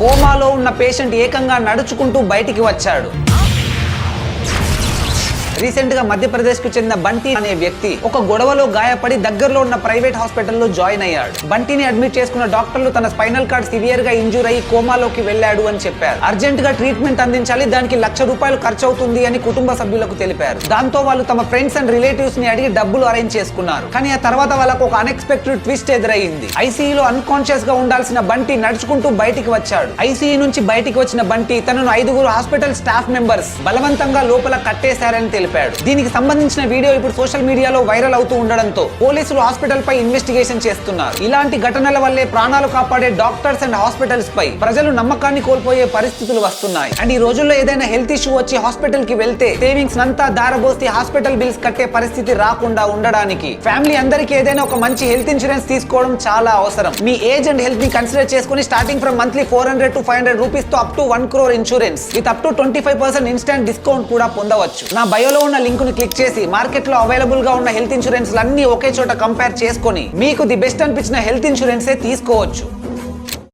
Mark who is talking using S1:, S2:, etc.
S1: కోమాలో ఉన్న పేషెంట్ ఏకంగా నడుచుకుంటూ బయటికి వచ్చాడు. రీసెంట్ గా మధ్యప్రదేశ్ కు చెందిన బంటి అనే వ్యక్తి ఒక గొడవలో గాయపడి దగ్గరలో ఉన్న ప్రైవేట్ హాస్పిటల్లో జాయిన్ అయ్యాడు. బంటిని అడ్మిట్ చేసుకున్న డాక్టర్లు తన స్పైనల్ కార్డ్ సివియర్ గా ఇంజూర్ అయ్యి కోమాలోకి వెళ్లాడు అని చెప్పారు. అర్జెంట్ గా ట్రీట్మెంట్ అందించాలి, దానికి ₹1,00,000 ఖర్చు అవుతుంది అని కుటుంబ సభ్యులకు తెలిపారు. దాంతో వాళ్ళు తమ ఫ్రెండ్స్ అండ్ రిలేటివ్స్ ని అడిగి డబ్బులు అరేంజ్ చేసుకున్నారు. కానీ ఆ తర్వాత వాళ్ళకు ఒక అన్ఎక్స్పెక్టెడ్ ట్విస్ట్ ఎదురైంది. ఐసీయూలో అన్కాన్షియస్ గా ఉండాల్సిన బంటి నడుచుకుంటూ బయటికి వచ్చాడు. ఐసీయూ నుంచి బయటికి వచ్చిన బంటి తనను 5 హాస్పిటల్ స్టాఫ్ మెంబర్స్ బలవంతంగా లోపల కట్టేశారని తెలిపాడు. దీనికి సంబంధించిన వీడియో ఇప్పుడు సోషల్ మీడియాలో వైరల్ అవుతూ ఉండడంతో పోలీసులు హాస్పిటల్ పై ఇన్వెస్టిగేషన్ చేస్తున్నారు. ఇలాంటి ఘటనల వల్లే ప్రాణాలు కాపాడే డాక్టర్స్ అండ్ హాస్పిటల్స్ పై ప్రజలు నమ్మకాన్ని కోల్పోయే పరిస్థితులు వస్తున్నాయి. అండ్ ఈ రోజుల్లో ఏదైనా హెల్త్ ఇష్యూ వచ్చి హాస్పిటల్ కి వెళ్తే సేవింగ్స్ అంతా దారబోసి హాస్పిటల్ బిల్స్ కట్టే పరిస్థితి రాకుండా ఉండడానికి ఫ్యామిలీ అందరికీ ఏదైనా ఒక మంచి హెల్త్ ఇన్సూరెన్స్ తీసుకోవడం చాలా అవసరం. మీ ఏజ్ అండ్ హెల్త్ ని కన్సిడర్ చేసుకుని starting from monthly 400 to 500 rupees తో up to 1 crore insurance with up to 25% instant discount కూడా పొందవచ్చు. నా బయోలో ఉన్న లింక్ ను క్లిక్ చేసి మార్కెట్ లో అవైలబుల్ గా ఉన్న హెల్త్ ఇన్సూరెన్స్ అన్ని ఒకే చోట కంపేర్ చేసుకొని మీకు ది బెస్ట్ అనిపించిన హెల్త్ ఇన్సూరెన్స్ తీసుకోవచ్చు.